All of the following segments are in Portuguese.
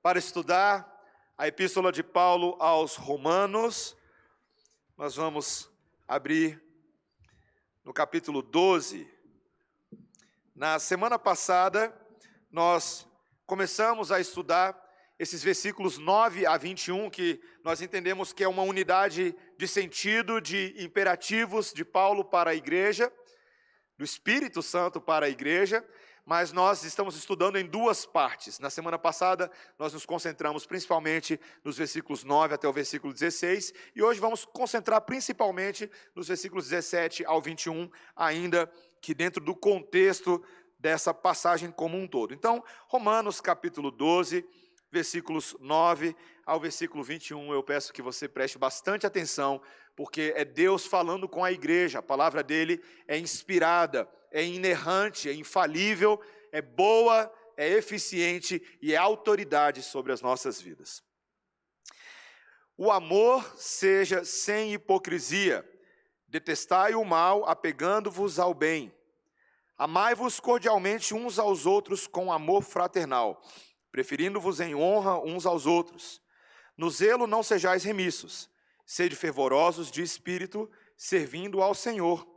para estudar a Epístola de Paulo aos Romanos. Nós vamos abrir no capítulo 12. Na semana passada, nós começamos a estudar esses versículos 9 a 21, que nós entendemos que é uma unidade de sentido, de imperativos de Paulo para a igreja, do Espírito Santo para a igreja, mas nós estamos estudando em duas partes. Na semana passada, nós nos concentramos principalmente nos versículos 9 até o versículo 16, e hoje vamos concentrar principalmente nos versículos 17 ao 21, ainda que dentro do contexto dessa passagem como um todo. Então, Romanos capítulo 12, versículos 9 ao versículo 21, eu peço que você preste bastante atenção, porque é Deus falando com a igreja. A palavra dele é inspirada, é inerrante, é infalível, é boa, é eficiente e é autoridade sobre as nossas vidas. O amor seja sem hipocrisia, detestai o mal, apegando-vos ao bem. Amai-vos cordialmente uns aos outros com amor fraternal, preferindo-vos em honra uns aos outros. No zelo não sejais remissos, sede fervorosos de espírito, servindo ao Senhor.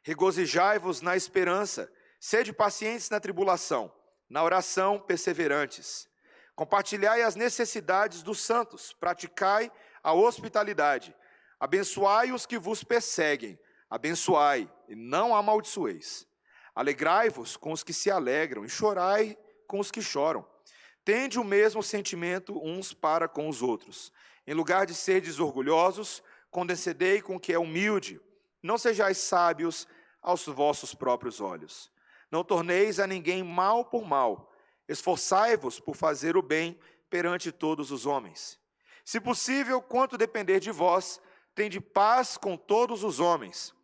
Regozijai-vos na esperança, sede pacientes na tribulação, na oração perseverantes. Compartilhai as necessidades dos santos, praticai a hospitalidade. Abençoai os que vos perseguem, abençoai e não amaldiçoeis. Alegrai-vos com os que se alegram e chorai com os que choram. Tende o mesmo sentimento uns para com os outros. Em lugar de serdes orgulhosos, condescendei com o que é humilde. Não sejais sábios aos vossos próprios olhos. Não torneis a ninguém mal por mal. Esforçai-vos por fazer o bem perante todos os homens. Se possível, quanto depender de vós, tende paz com todos os homens.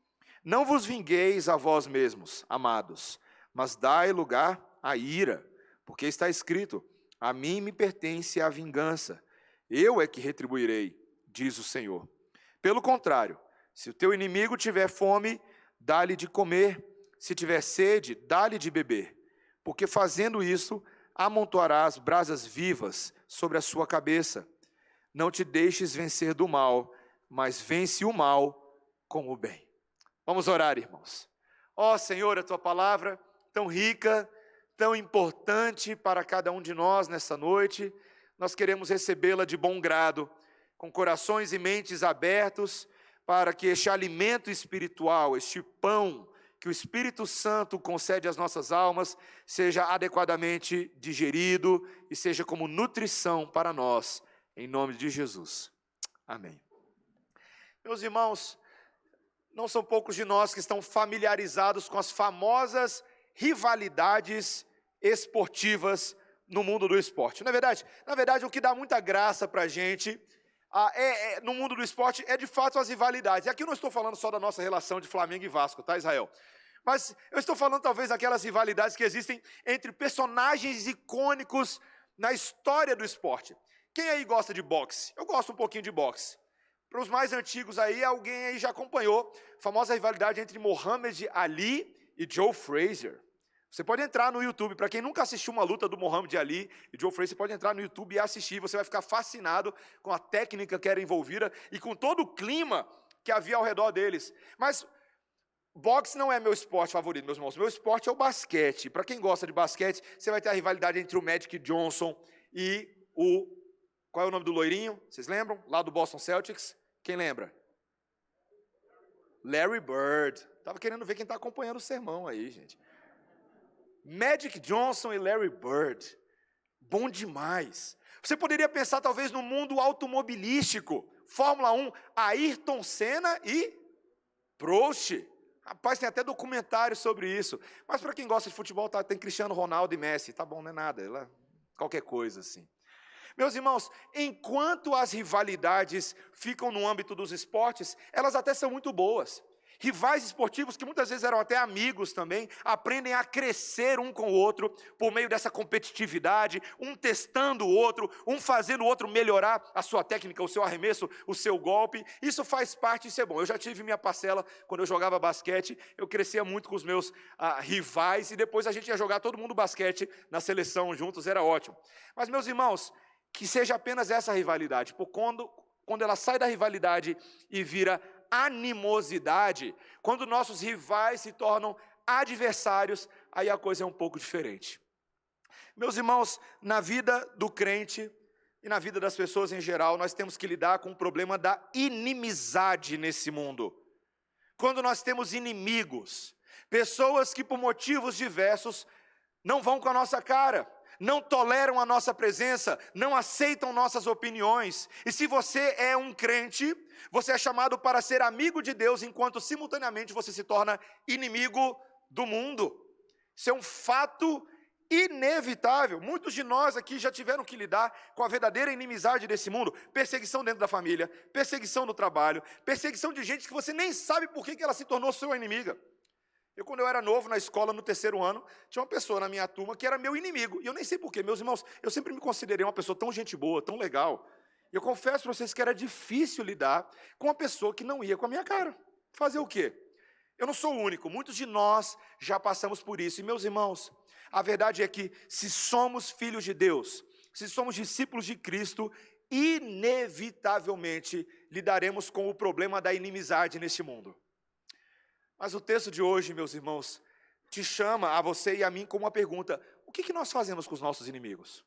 Não vos vingueis a vós mesmos, amados, mas dai lugar à ira, porque está escrito: a mim me pertence a vingança, eu é que retribuirei, diz o Senhor. Pelo contrário, se o teu inimigo tiver fome, dá-lhe de comer, se tiver sede, dá-lhe de beber, porque fazendo isso, amontoarás brasas vivas sobre a sua cabeça. Não te deixes vencer do mal, mas vence o mal com o bem. Vamos orar, irmãos. Ó Senhor, a tua palavra tão rica, tão importante para cada um de nós nessa noite, nós queremos recebê-la de bom grado, com corações e mentes abertos, para que este alimento espiritual, este pão que o Espírito Santo concede às nossas almas, seja adequadamente digerido e seja como nutrição para nós, em nome de Jesus. Amém. Meus irmãos, não são poucos de nós que estão familiarizados com as famosas rivalidades esportivas no mundo do esporte. Na verdade, o que dá muita graça para a gente no mundo do esporte é de fato as rivalidades. E aqui eu não estou falando só da nossa relação de Flamengo e Vasco, tá, Israel? Mas eu estou falando talvez daquelas rivalidades que existem entre personagens icônicos na história do esporte. Quem aí gosta de boxe? Eu gosto um pouquinho de boxe. Para os mais antigos aí, alguém aí já acompanhou a famosa rivalidade entre Muhammad Ali e Joe Frazier. Você pode entrar no YouTube, para quem nunca assistiu uma luta do Muhammad Ali e Joe Frazier, você pode entrar no YouTube e assistir, você vai ficar fascinado com a técnica que era envolvida e com todo o clima que havia ao redor deles. Mas boxe não é meu esporte favorito, meus irmãos. Meu esporte é o basquete. Para quem gosta de basquete, você vai ter a rivalidade entre o Magic Johnson e o... Qual é o nome do loirinho? Vocês lembram? Lá do Boston Celtics. Quem lembra? Larry Bird. Estava querendo ver quem está acompanhando o sermão aí, gente. Magic Johnson e Larry Bird. Bom demais. Você poderia pensar talvez no mundo automobilístico. Fórmula 1, Ayrton Senna e Prost. Rapaz, tem até documentário sobre isso. Mas para quem gosta de futebol, tem Cristiano Ronaldo e Messi. Tá bom, não é nada. Qualquer coisa assim. Meus irmãos, enquanto as rivalidades ficam no âmbito dos esportes, elas até são muito boas. Rivais esportivos, que muitas vezes eram até amigos também, aprendem a crescer um com o outro, por meio dessa competitividade, um testando o outro, um fazendo o outro melhorar a sua técnica, o seu arremesso, o seu golpe. Isso faz parte, isso é bom. Eu já tive minha parcela, quando eu jogava basquete, eu crescia muito com os meus rivais, e depois a gente ia jogar todo mundo basquete na seleção juntos, era ótimo. Mas, meus irmãos, que seja apenas essa rivalidade, por quando ela sai da rivalidade e vira animosidade, quando nossos rivais se tornam adversários, aí a coisa é um pouco diferente. Meus irmãos, na vida do crente e na vida das pessoas em geral, nós temos que lidar com o problema da inimizade nesse mundo. Quando nós temos inimigos, pessoas que por motivos diversos não vão com a nossa cara, não toleram a nossa presença, não aceitam nossas opiniões. E se você é um crente, você é chamado para ser amigo de Deus, enquanto simultaneamente você se torna inimigo do mundo. Isso é um fato inevitável. Muitos de nós aqui já tiveram que lidar com a verdadeira inimizade desse mundo. Perseguição dentro da família, perseguição no trabalho, perseguição de gente que você nem sabe por que ela se tornou sua inimiga. Quando eu era novo na escola, no 3º ano, tinha uma pessoa na minha turma que era meu inimigo. E eu nem sei porquê, meus irmãos, eu sempre me considerei uma pessoa tão gente boa, tão legal. Eu confesso para vocês que era difícil lidar com uma pessoa que não ia com a minha cara. Fazer o quê? Eu não sou o único, muitos de nós já passamos por isso. E meus irmãos, a verdade é que se somos filhos de Deus, se somos discípulos de Cristo, inevitavelmente lidaremos com o problema da inimizade neste mundo. Mas o texto de hoje, meus irmãos, te chama a você e a mim com uma pergunta: o que nós fazemos com os nossos inimigos?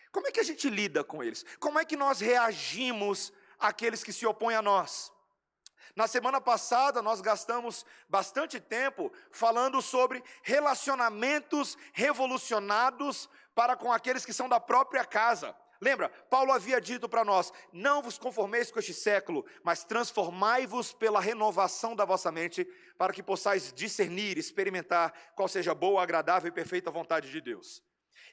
Como é que a gente lida com eles? Como é que nós reagimos àqueles que se opõem a nós? Na semana passada, nós gastamos bastante tempo falando sobre relacionamentos revolucionados para com aqueles que são da própria casa. Lembra? Paulo havia dito para nós: não vos conformeis com este século, mas transformai-vos pela renovação da vossa mente, para que possais discernir, experimentar qual seja a boa, agradável e perfeita vontade de Deus.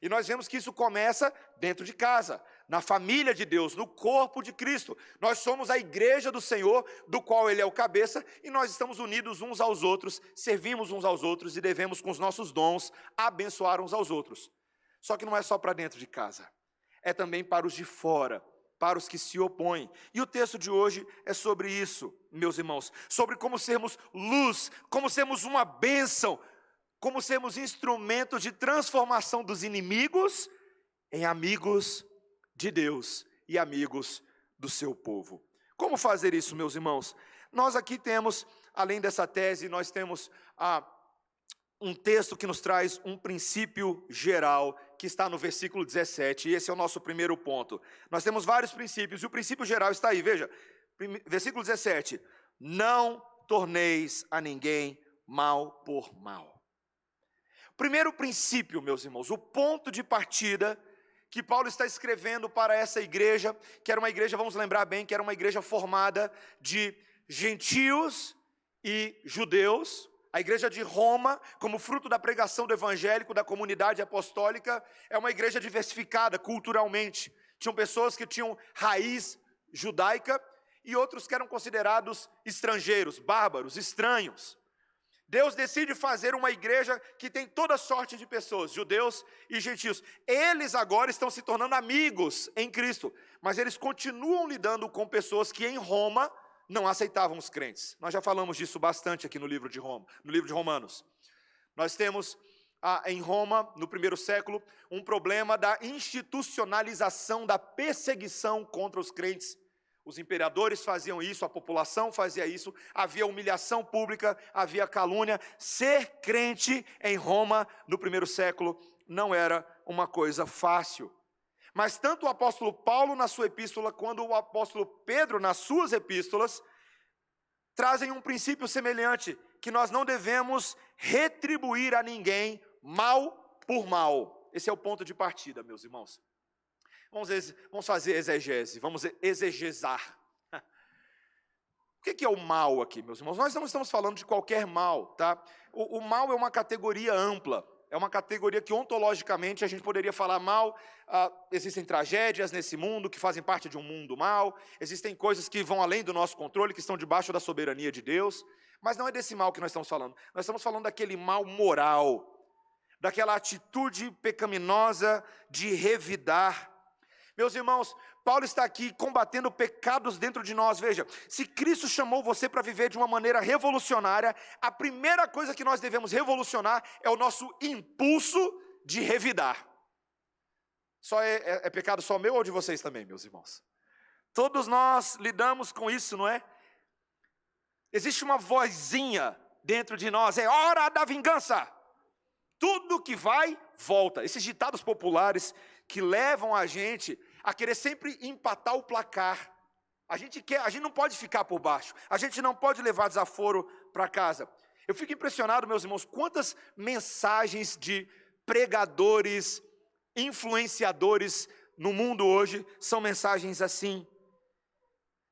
E nós vemos que isso começa dentro de casa, na família de Deus, no corpo de Cristo. Nós somos a igreja do Senhor, do qual Ele é o cabeça, e nós estamos unidos uns aos outros, servimos uns aos outros e devemos, com os nossos dons, abençoar uns aos outros. Só que não é só para dentro de casa, é também para os de fora, para os que se opõem. E o texto de hoje é sobre isso, meus irmãos, sobre como sermos luz, como sermos uma bênção, como sermos instrumentos de transformação dos inimigos em amigos de Deus e amigos do seu povo. Como fazer isso, meus irmãos? Nós aqui temos, além dessa tese, nós temos um texto que nos traz um princípio geral, que está no versículo 17, e esse é o nosso primeiro ponto. Nós temos vários princípios, e o princípio geral está aí, veja, versículo 17: não torneis a ninguém mal por mal. Primeiro princípio, meus irmãos, o ponto de partida que Paulo está escrevendo para essa igreja, que era uma igreja, vamos lembrar bem, que era uma igreja formada de gentios e judeus. A igreja de Roma, como fruto da pregação do evangélico, da comunidade apostólica, é uma igreja diversificada culturalmente. Tinham pessoas que tinham raiz judaica e outros que eram considerados estrangeiros, bárbaros, estranhos. Deus decide fazer uma igreja que tem toda sorte de pessoas, judeus e gentios. Eles agora estão se tornando amigos em Cristo, mas eles continuam lidando com pessoas que em Roma não aceitavam os crentes. Nós já falamos disso bastante aqui no livro de Romanos. Nós temos em Roma, no 1º século, um problema da institucionalização da perseguição contra os crentes. Os imperadores faziam isso, a população fazia isso, havia humilhação pública, havia calúnia. Ser crente em Roma, no 1º século, não era uma coisa fácil. Mas tanto o apóstolo Paulo na sua epístola, quanto o apóstolo Pedro nas suas epístolas, trazem um princípio semelhante, que nós não devemos retribuir a ninguém mal por mal. Esse é o ponto de partida, meus irmãos. Vamos fazer exegese, vamos exegesar. O que é o mal aqui, meus irmãos? Nós não estamos falando de qualquer mal, tá? O mal é uma categoria ampla, é uma categoria que ontologicamente a gente poderia falar mal. Existem tragédias nesse mundo que fazem parte de um mundo mal, existem coisas que vão além do nosso controle, que estão debaixo da soberania de Deus, mas não é desse mal que nós estamos falando. Nós estamos falando daquele mal moral, daquela atitude pecaminosa de revidar. Meus irmãos, Paulo está aqui combatendo pecados dentro de nós. Veja, se Cristo chamou você para viver de uma maneira revolucionária, a primeira coisa que nós devemos revolucionar é o nosso impulso de revidar. É pecado só meu ou de vocês também, meus irmãos? Todos nós lidamos com isso, não é? Existe uma vozinha dentro de nós, é hora da vingança. Tudo que vai, volta. Esses ditados populares que levam a gente a querer sempre empatar o placar. A gente não pode ficar por baixo. A gente não pode levar desaforo para casa. Eu fico impressionado, meus irmãos, quantas mensagens de pregadores, influenciadores no mundo hoje são mensagens assim.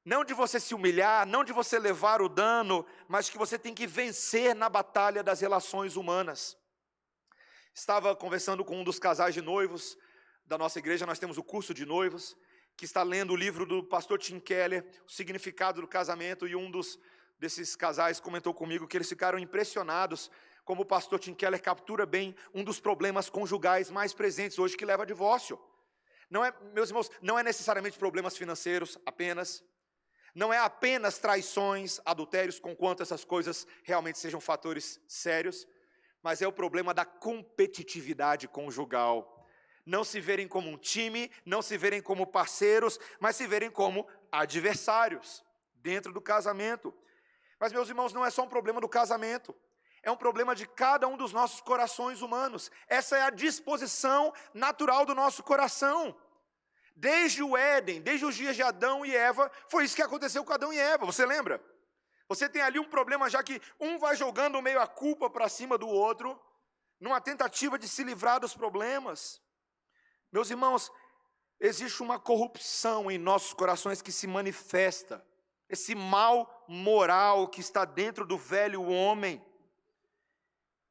Não de você se humilhar, não de você levar o dano, mas que você tem que vencer na batalha das relações humanas. Estava conversando com um dos casais de noivos da nossa igreja, nós temos o curso de noivos, que está lendo o livro do pastor Tim Keller, o significado do casamento, e desses casais comentou comigo que eles ficaram impressionados como o pastor Tim Keller captura bem um dos problemas conjugais mais presentes hoje, que leva a divórcio. Não é, meus irmãos, não é necessariamente problemas financeiros apenas, não é apenas traições, adultérios, conquanto essas coisas realmente sejam fatores sérios, mas é o problema da competitividade conjugal. Não se verem como um time, não se verem como parceiros, mas se verem como adversários dentro do casamento. Mas, meus irmãos, não é só um problema do casamento, é um problema de cada um dos nossos corações humanos. Essa é a disposição natural do nosso coração. Desde o Éden, desde os dias de Adão e Eva, foi isso que aconteceu com Adão e Eva, você lembra? Você tem ali um problema, já que um vai jogando meio a culpa para cima do outro, numa tentativa de se livrar dos problemas. Meus irmãos, existe uma corrupção em nossos corações que se manifesta, esse mal moral que está dentro do velho homem,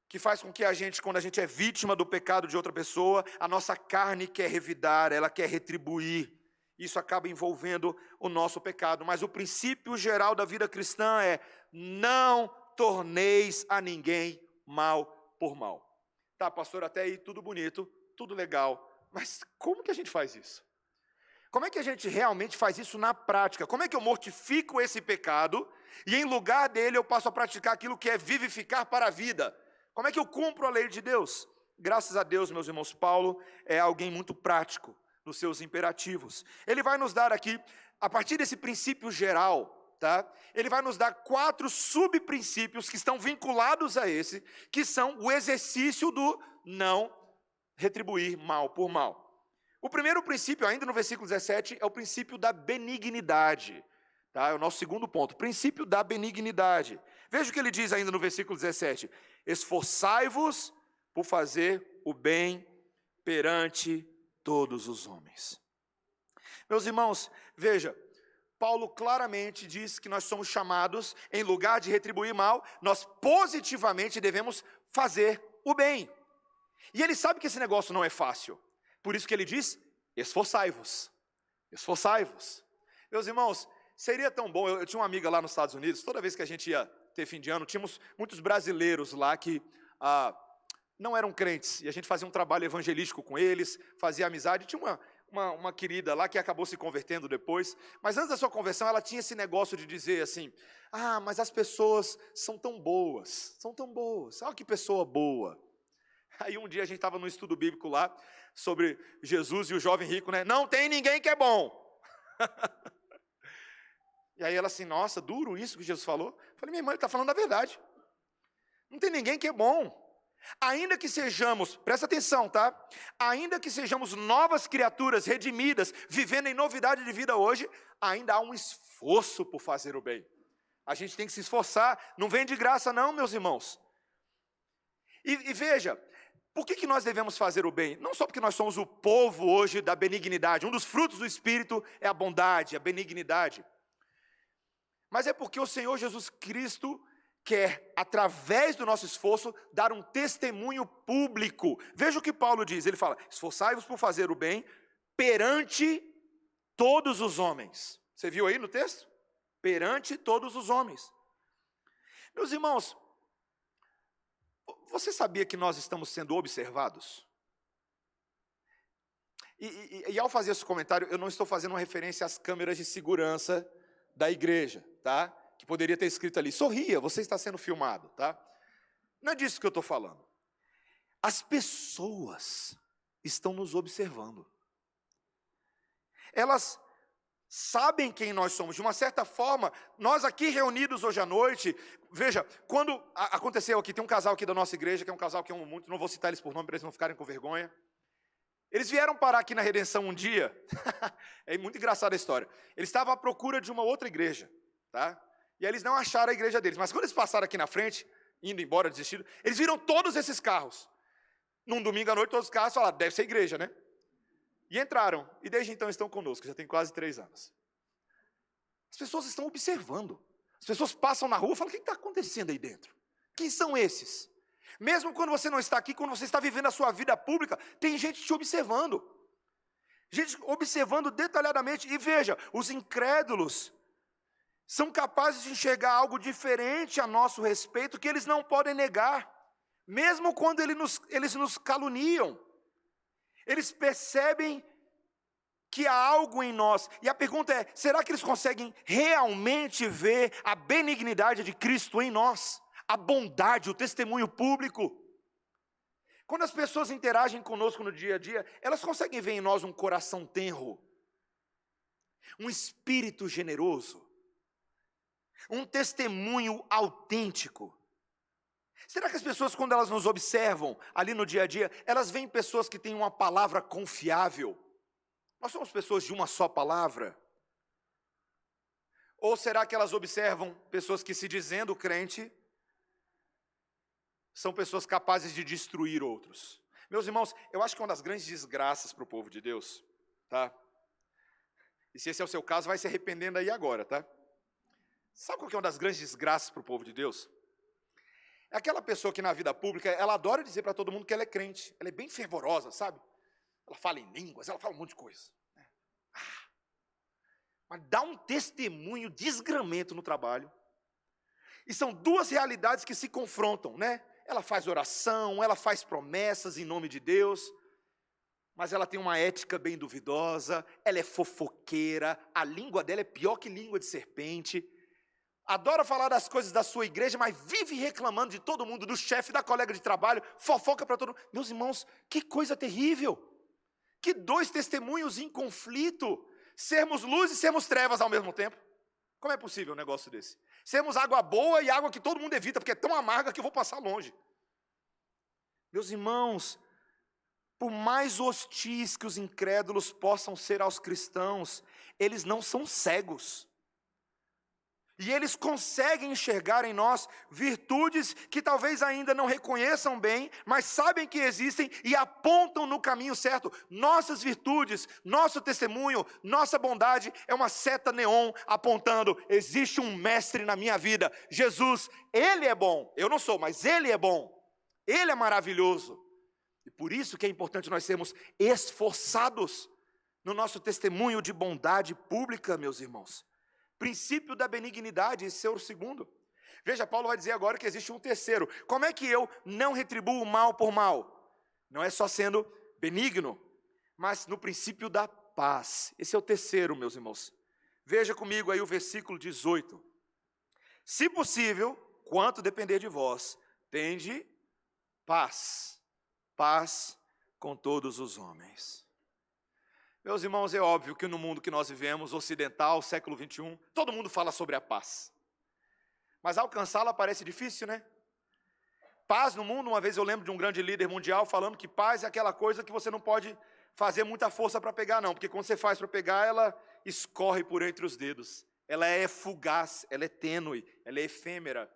que faz com que a gente, quando a gente é vítima do pecado de outra pessoa, a nossa carne quer revidar, ela quer retribuir. Isso acaba envolvendo o nosso pecado. Mas o princípio geral da vida cristã é: não torneis a ninguém mal por mal. Tá, pastor, até aí tudo bonito, tudo legal. Mas como que a gente faz isso? Como é que a gente realmente faz isso na prática? Como é que eu mortifico esse pecado e em lugar dele eu passo a praticar aquilo que é vivificar para a vida? Como é que eu cumpro a lei de Deus? Graças a Deus, meus irmãos, Paulo é alguém muito prático nos seus imperativos. Ele vai nos dar aqui, a partir desse princípio geral, tá? Ele vai nos dar 4 subprincípios que estão vinculados a esse, que são o exercício do não retribuir mal por mal. O primeiro princípio, ainda no versículo 17, é o princípio da benignidade. Tá? É o nosso segundo ponto, princípio da benignidade. Veja o que ele diz ainda no versículo 17. Esforçai-vos por fazer o bem perante todos os homens. Meus irmãos, veja, Paulo claramente diz que nós somos chamados, em lugar de retribuir mal, nós positivamente devemos fazer o bem. E ele sabe que esse negócio não é fácil. Por isso que ele diz, esforçai-vos. Esforçai-vos. Meus irmãos, seria tão bom, eu tinha uma amiga lá nos Estados Unidos, toda vez que a gente ia ter fim de ano, tínhamos muitos brasileiros lá que não eram crentes, e a gente fazia um trabalho evangelístico com eles, fazia amizade. Tinha uma querida lá que acabou se convertendo depois, mas antes da sua conversão ela tinha esse negócio de dizer assim: mas as pessoas são tão boas, olha que pessoa boa. Aí um dia a gente estava no estudo bíblico lá, sobre Jesus e o jovem rico, né? Não tem ninguém que é bom. E aí ela assim, nossa, duro isso que Jesus falou. Eu falei, minha irmã, ele está falando a verdade. Não tem ninguém que é bom. Ainda que sejamos, presta atenção, tá? Ainda que sejamos novas criaturas, redimidas, vivendo em novidade de vida hoje, ainda há um esforço por fazer o bem. A gente tem que se esforçar, não vem de graça não, meus irmãos. E veja, por que nós devemos fazer o bem? Não só porque nós somos o povo hoje da benignidade, um dos frutos do Espírito é a bondade, a benignidade. Mas é porque o Senhor Jesus Cristo quer, através do nosso esforço, dar um testemunho público. Veja o que Paulo diz, ele fala, esforçai-vos por fazer o bem perante todos os homens. Você viu aí no texto? Perante todos os homens. Meus irmãos, você sabia que nós estamos sendo observados? E ao fazer esse comentário, eu não estou fazendo uma referência às câmeras de segurança da igreja, tá? Que poderia ter escrito ali, sorria, você está sendo filmado, tá? Não é disso que eu estou falando. As pessoas estão nos observando. elas sabem quem nós somos. De uma certa forma, nós aqui reunidos hoje à noite, veja, quando aconteceu aqui, tem um casal aqui da nossa igreja, que é um casal que eu amo muito, não vou citar eles por nome para eles não ficarem com vergonha. Eles vieram parar aqui na Redenção um dia, é muito engraçada a história. Eles estavam à procura de uma outra igreja, tá? E aí eles não acharam a igreja deles, mas quando eles passaram aqui na frente, indo embora, desistindo, eles viram todos esses carros. Num domingo à noite, todos os carros falaram, deve ser igreja, né? E entraram, e desde então estão conosco, já tem quase 3 anos. As pessoas estão observando, as pessoas passam na rua e falam, o que está acontecendo aí dentro? Quem são esses? Mesmo quando você não está aqui, quando você está vivendo a sua vida pública, tem gente te observando. Gente observando detalhadamente. E veja, os incrédulos são capazes de enxergar algo diferente a nosso respeito que eles não podem negar. Mesmo quando eles nos caluniam. Eles percebem que há algo em nós. E a pergunta é, será que eles conseguem realmente ver a benignidade de Cristo em nós? A bondade, o testemunho público. Quando as pessoas interagem conosco no dia a dia, elas conseguem ver em nós um coração tenro, um espírito generoso, um testemunho autêntico. Será que as pessoas, quando elas nos observam ali no dia a dia, elas veem pessoas que têm uma palavra confiável? Nós somos pessoas de uma só palavra? Ou será que elas observam pessoas que, se dizendo crente, são pessoas capazes de destruir outros? Meus irmãos, eu acho que uma das grandes desgraças para o povo de Deus, tá? E se esse é o seu caso, vai se arrependendo aí agora, tá? Sabe qual que é uma das grandes desgraças para o povo de Deus? É aquela pessoa que na vida pública, ela adora dizer para todo mundo que ela é crente. Ela é bem fervorosa, sabe? Ela fala em línguas, ela fala um monte de coisa. Mas dá um testemunho desgramento no trabalho. E são duas realidades que se confrontam, né? Ela faz oração, ela faz promessas em nome de Deus, mas ela tem uma ética bem duvidosa, ela é fofoqueira, a língua dela é pior que língua de serpente, adora falar das coisas da sua igreja, mas vive reclamando de todo mundo, do chefe, da colega de trabalho, fofoca para todo mundo. Meus irmãos, que coisa terrível, que 2 testemunhos em conflito, sermos luz e sermos trevas ao mesmo tempo. Como é possível um negócio desse? Sermos água boa e água que todo mundo evita, porque é tão amarga que eu vou passar longe. Meus irmãos, por mais hostis que os incrédulos possam ser aos cristãos, eles não são cegos. E eles conseguem enxergar em nós virtudes que talvez ainda não reconheçam bem, mas sabem que existem e apontam no caminho certo. Nossas virtudes, nosso testemunho, nossa bondade é uma seta neon apontando, existe um mestre na minha vida. Jesus, Ele é bom. Eu não sou, mas Ele é bom. Ele é maravilhoso. E por isso que é importante nós sermos esforçados no nosso testemunho de bondade pública, meus irmãos. Princípio da benignidade, esse é o segundo. Veja, Paulo vai dizer agora que existe um terceiro. Como é que eu não retribuo o mal por mal? Não é só sendo benigno, mas no princípio da paz. Esse é o terceiro, meus irmãos. Veja comigo aí o versículo 18. Se possível, quanto depender de vós, tende paz. Paz com todos os homens. Meus irmãos, é óbvio que no mundo que nós vivemos, ocidental, século 21, todo mundo fala sobre a paz. Mas alcançá-la parece difícil, né? Paz no mundo, uma vez eu lembro de um grande líder mundial falando que paz é aquela coisa que você não pode fazer muita força para pegar, não. Porque quando você faz para pegar, ela escorre por entre os dedos. Ela é fugaz, ela é tênue, ela é efêmera.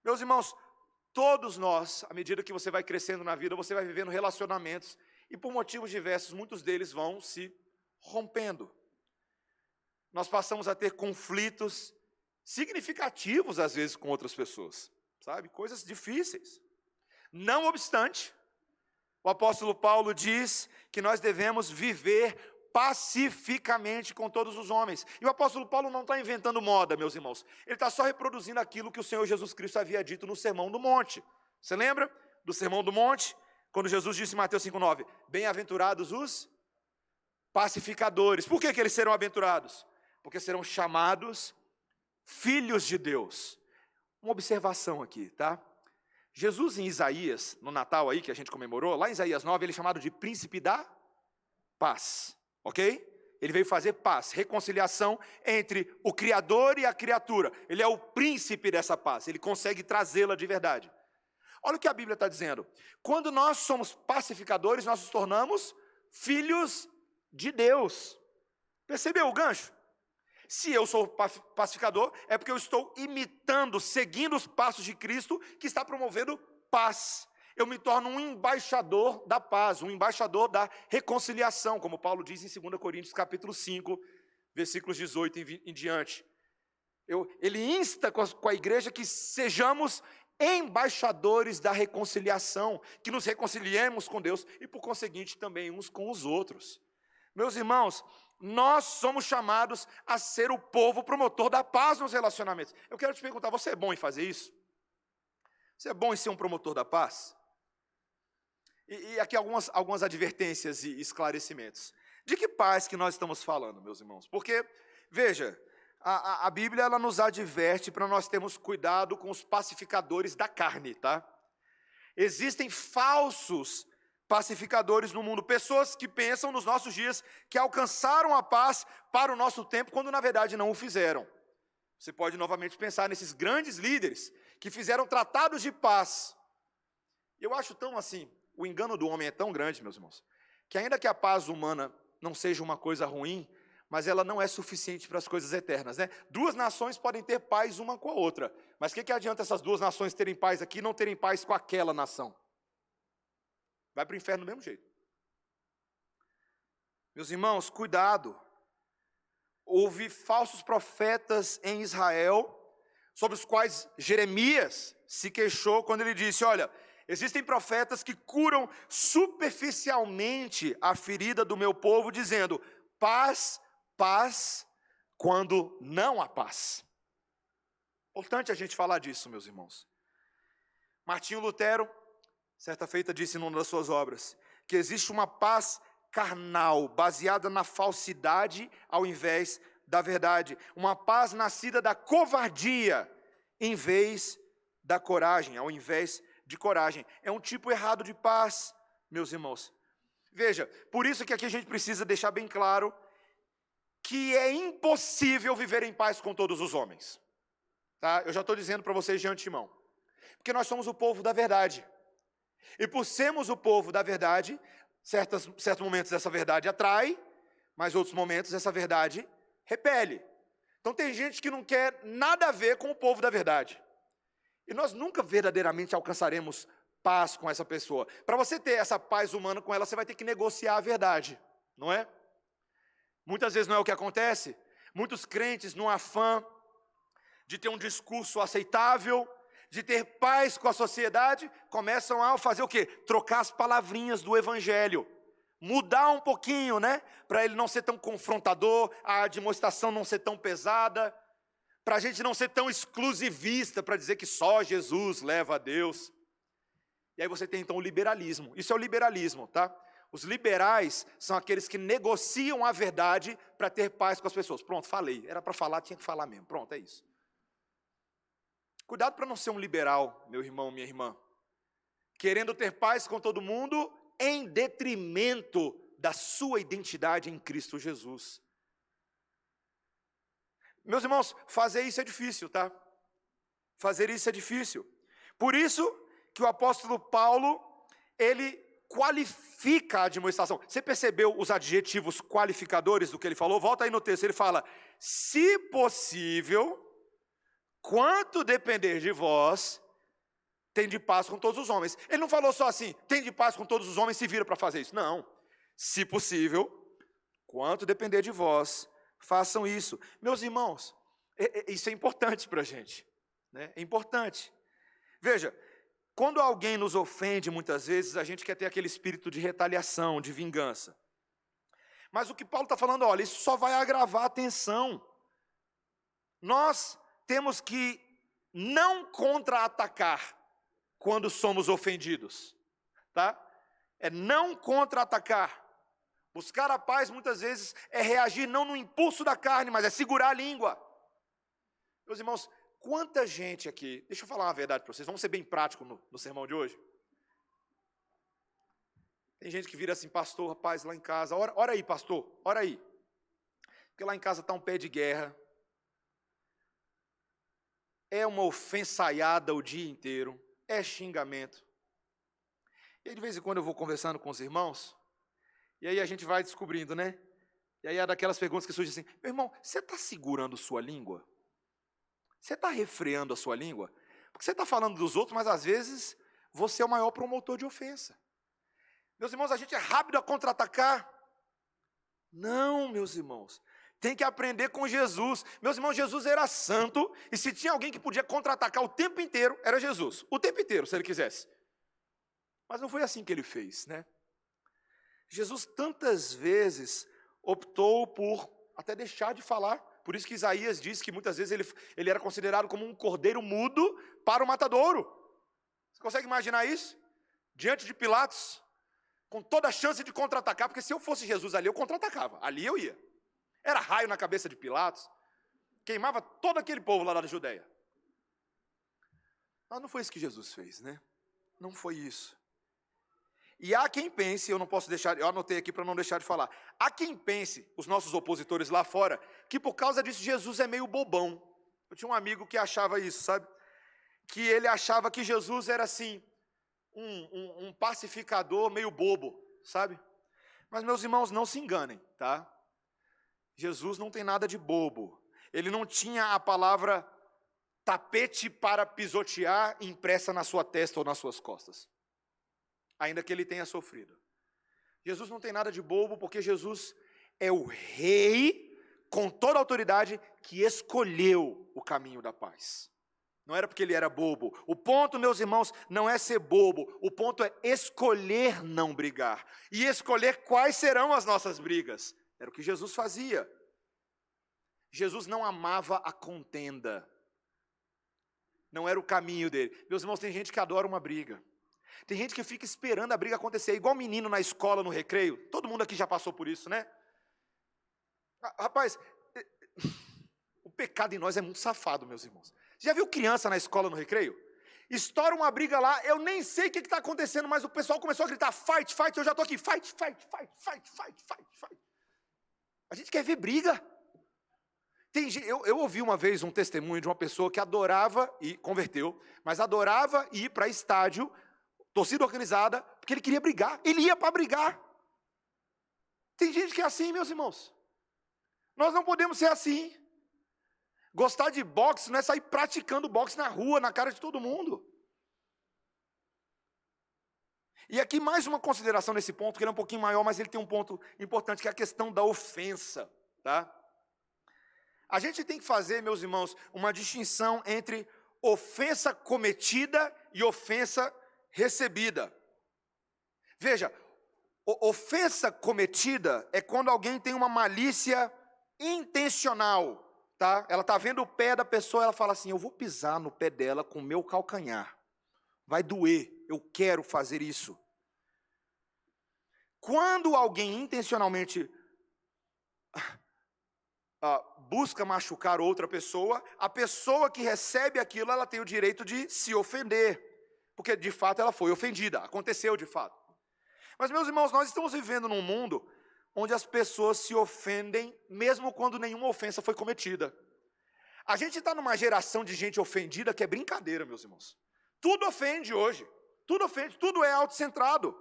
Meus irmãos, todos nós, à medida que você vai crescendo na vida, você vai vivendo relacionamentos. E por motivos diversos, muitos deles vão se rompendo. Nós passamos a ter conflitos significativos, às vezes, com outras pessoas. Sabe? Coisas difíceis. Não obstante, o apóstolo Paulo diz que nós devemos viver pacificamente com todos os homens. E o apóstolo Paulo não está inventando moda, meus irmãos. Ele está só reproduzindo aquilo que o Senhor Jesus Cristo havia dito no Sermão do Monte. Você lembra do Sermão do Monte? Quando Jesus disse em Mateus 5,9, bem-aventurados os pacificadores. Por que eles serão aventurados? Porque serão chamados filhos de Deus. Uma observação aqui, tá? Jesus em Isaías, no Natal aí que a gente comemorou, lá em Isaías 9, ele é chamado de príncipe da paz. ok? Ele veio fazer paz, reconciliação entre o Criador e a criatura. Ele é o príncipe dessa paz, ele consegue trazê-la de verdade. Olha o que a Bíblia está dizendo. Quando nós somos pacificadores, nós nos tornamos filhos de Deus. Percebeu o gancho? Se eu sou pacificador, é porque eu estou imitando, seguindo os passos de Cristo, que está promovendo paz. Eu me torno um embaixador da paz, um embaixador da reconciliação, como Paulo diz em 2 Coríntios capítulo 5, versículos 18 em diante. Ele insta com a igreja que sejamos embaixadores da reconciliação, que nos reconciliemos com Deus e, por conseguinte, também uns com os outros. Meus irmãos, nós somos chamados a ser o povo promotor da paz nos relacionamentos. Eu quero te perguntar, você é bom em fazer isso? Você é bom em ser um promotor da paz? E aqui algumas advertências e esclarecimentos. De que paz que nós estamos falando, meus irmãos? Porque, veja, a Bíblia ela nos adverte para nós termos cuidado com os pacificadores da carne, tá? Existem falsos pacificadores no mundo, pessoas que pensam nos nossos dias que alcançaram a paz para o nosso tempo, quando na verdade não o fizeram. Você pode novamente pensar nesses grandes líderes que fizeram tratados de paz. Eu acho tão assim, o engano do homem é tão grande, meus irmãos, que ainda que a paz humana não seja uma coisa ruim, mas ela não é suficiente para as coisas eternas, né? Duas nações podem ter paz uma com a outra, mas o que adianta essas duas nações terem paz aqui e não terem paz com aquela nação? Vai para o inferno do mesmo jeito. Meus irmãos, cuidado. Houve falsos profetas em Israel, sobre os quais Jeremias se queixou quando ele disse, olha, existem profetas que curam superficialmente a ferida do meu povo, dizendo, paz, paz, quando não há paz. Importante a gente falar disso, meus irmãos. Martinho Lutero, certa feita, disse numa das suas obras, que existe uma paz carnal, baseada na falsidade ao invés da verdade. Uma paz nascida da covardia, em vez da coragem, ao invés de coragem. É um tipo errado de paz, meus irmãos. Veja, por isso que aqui a gente precisa deixar bem claro que é impossível viver em paz com todos os homens. Tá? Eu já estou dizendo para vocês de antemão. Porque nós somos o povo da verdade. E por sermos o povo da verdade, certos momentos essa verdade atrai, mas outros momentos essa verdade repele. Então tem gente que não quer nada a ver com o povo da verdade. E nós nunca verdadeiramente alcançaremos paz com essa pessoa. Para você ter essa paz humana com ela, você vai ter que negociar a verdade, não é? Muitas vezes não é o que acontece. Muitos crentes, no afã de ter um discurso aceitável, de ter paz com a sociedade, começam a fazer o quê? Trocar as palavrinhas do evangelho. Mudar um pouquinho, né? Para ele não ser tão confrontador, a admoestação não ser tão pesada, para a gente não ser tão exclusivista, para dizer que só Jesus leva a Deus. E aí você tem então o liberalismo. Isso é o liberalismo, tá? Os liberais são aqueles que negociam a verdade para ter paz com as pessoas. Pronto, falei. Era para falar, tinha que falar mesmo. Pronto, é isso. Cuidado para não ser um liberal, meu irmão, minha irmã, querendo ter paz com todo mundo em detrimento da sua identidade em Cristo Jesus. Meus irmãos, fazer isso é difícil, tá? Fazer isso é difícil. Por isso que o apóstolo Paulo, ele qualifica a admoestação. Você percebeu os adjetivos qualificadores do que ele falou? Volta aí no texto, ele fala, se possível, quanto depender de vós, tem de paz com todos os homens. Ele não falou só assim, tem de paz com todos os homens, se vira para fazer isso. Não. Se possível, quanto depender de vós, façam isso. Meus irmãos, isso é importante para a gente. Né? É importante. Veja, quando alguém nos ofende, muitas vezes, a gente quer ter aquele espírito de retaliação, de vingança. Mas o que Paulo está falando, olha, isso só vai agravar a tensão. Nós temos que não contra-atacar quando somos ofendidos, tá? É não contra-atacar. Buscar a paz, muitas vezes, é reagir não no impulso da carne, mas é segurar a língua. Meus irmãos, quanta gente aqui, deixa eu falar uma verdade para vocês, vamos ser bem práticos no sermão de hoje. Tem gente que vira assim, pastor, rapaz, lá em casa, ora aí, pastor, ora aí. Porque lá em casa está um pé de guerra. É uma ofensaiada o dia inteiro. É xingamento. E aí, de vez em quando eu vou conversando com os irmãos, e aí a gente vai descobrindo, né? E aí é daquelas perguntas que surgem assim, meu irmão, você está segurando sua língua? Você está refreando a sua língua? Porque você está falando dos outros, mas às vezes você é o maior promotor de ofensa. Meus irmãos, a gente é rápido a contra-atacar. Não, meus irmãos. Tem que aprender com Jesus. Meus irmãos, Jesus era santo, e se tinha alguém que podia contra-atacar o tempo inteiro, era Jesus. O tempo inteiro, se ele quisesse. Mas não foi assim que ele fez, né? Jesus tantas vezes optou por até deixar de falar. Por isso que Isaías diz que muitas vezes ele era considerado como um cordeiro mudo para o matadouro. Você consegue imaginar isso? Diante de Pilatos, com toda a chance de contra-atacar, porque se eu fosse Jesus ali, eu contra-atacava. Ali eu ia. Era raio na cabeça de Pilatos, queimava todo aquele povo lá da Judeia. Mas não foi isso que Jesus fez, né? Não foi isso. E há quem pense, eu não posso deixar, eu anotei aqui para não deixar de falar. Há quem pense, os nossos opositores lá fora, que por causa disso Jesus é meio bobão. Eu tinha um amigo que achava isso, sabe? Que ele achava que Jesus era assim, um pacificador meio bobo, sabe? Mas meus irmãos, não se enganem, tá? Jesus não tem nada de bobo. Ele não tinha a palavra tapete para pisotear impressa na sua testa ou nas suas costas, ainda que ele tenha sofrido. Jesus não tem nada de bobo, porque Jesus é o rei, com toda a autoridade, que escolheu o caminho da paz. Não era porque ele era bobo. O ponto, meus irmãos, não é ser bobo. O ponto é escolher não brigar. E escolher quais serão as nossas brigas. Era o que Jesus fazia. Jesus não amava a contenda. Não era o caminho dele. Meus irmãos, tem gente que adora uma briga. Tem gente que fica esperando a briga acontecer, igual menino na escola, no recreio. Todo mundo aqui já passou por isso, né? Rapaz, o pecado em nós é muito safado, meus irmãos. Já viu criança na escola, no recreio? Estoura uma briga lá, eu nem sei o que está acontecendo, mas o pessoal começou a gritar, fight, fight, eu já estou aqui, fight, fight, fight, fight, fight, fight, fight. A gente quer ver briga. Eu ouvi uma vez um testemunho de uma pessoa que adorava, e converteu, mas adorava ir para estádio, torcida organizada, porque ele queria brigar. Ele ia para brigar. Tem gente que é assim, meus irmãos. Nós não podemos ser assim. Gostar de boxe não é sair praticando boxe na rua, na cara de todo mundo. E aqui mais uma consideração nesse ponto, que ele é um pouquinho maior, mas ele tem um ponto importante, que é a questão da ofensa. Tá? A gente tem que fazer, meus irmãos, uma distinção entre ofensa cometida e ofensa recebida. Veja, ofensa cometida é quando alguém tem uma malícia intencional, tá? Ela está vendo o pé da pessoa, ela fala assim, eu vou pisar no pé dela com o meu calcanhar. Vai doer, eu quero fazer isso. Quando alguém intencionalmente busca machucar outra pessoa, a pessoa que recebe aquilo, ela tem o direito de se ofender, porque de fato ela foi ofendida, aconteceu de fato. Mas meus irmãos, nós estamos vivendo num mundo onde as pessoas se ofendem, mesmo quando nenhuma ofensa foi cometida. A gente está numa geração de gente ofendida que é brincadeira, meus irmãos. Tudo ofende hoje, tudo ofende, tudo é autocentrado.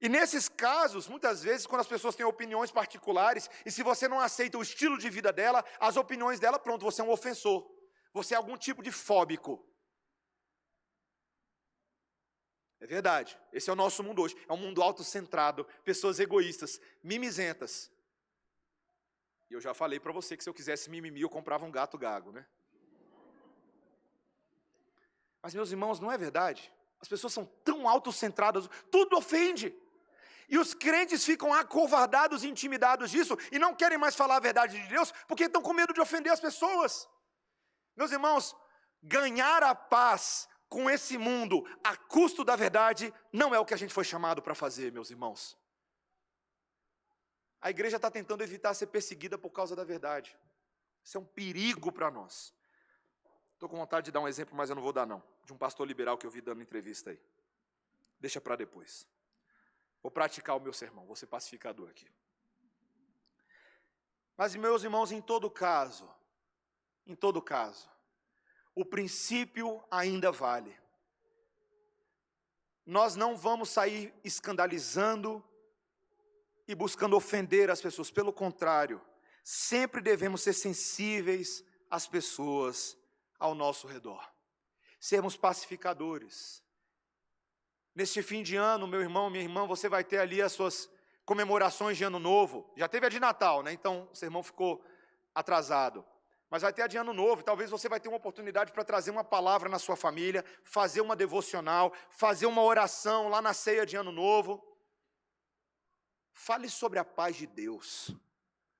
E nesses casos, muitas vezes, quando as pessoas têm opiniões particulares, e se você não aceita o estilo de vida dela, as opiniões dela, pronto, você é um ofensor. Você é algum tipo de fóbico. É verdade, esse é o nosso mundo hoje. É um mundo autocentrado, pessoas egoístas, mimizentas. E eu já falei para você que se eu quisesse mimimi, eu comprava um gato gago, né? Mas, meus irmãos, não é verdade? As pessoas são tão autocentradas, tudo ofende. E os crentes ficam acovardados e intimidados disso, e não querem mais falar a verdade de Deus, porque estão com medo de ofender as pessoas. Meus irmãos, ganhar a paz com esse mundo, a custo da verdade, não é o que a gente foi chamado para fazer, meus irmãos. A igreja está tentando evitar ser perseguida por causa da verdade. Isso é um perigo para nós. Estou com vontade de dar um exemplo, mas eu não vou dar não. De um pastor liberal que eu vi dando entrevista aí. Deixa para depois. Vou praticar o meu sermão, vou ser pacificador aqui. Mas, meus irmãos, em todo caso, o princípio ainda vale. Nós não vamos sair escandalizando e buscando ofender as pessoas. Pelo contrário, sempre devemos ser sensíveis às pessoas ao nosso redor. Sermos pacificadores. Neste fim de ano, meu irmão, minha irmã, você vai ter ali as suas comemorações de Ano Novo. Já teve a de Natal, né? Então o sermão ficou atrasado. Mas vai ter a de Ano Novo. Talvez você vai ter uma oportunidade para trazer uma palavra na sua família, fazer uma devocional, fazer uma oração lá na ceia de Ano Novo. Fale sobre a paz de Deus.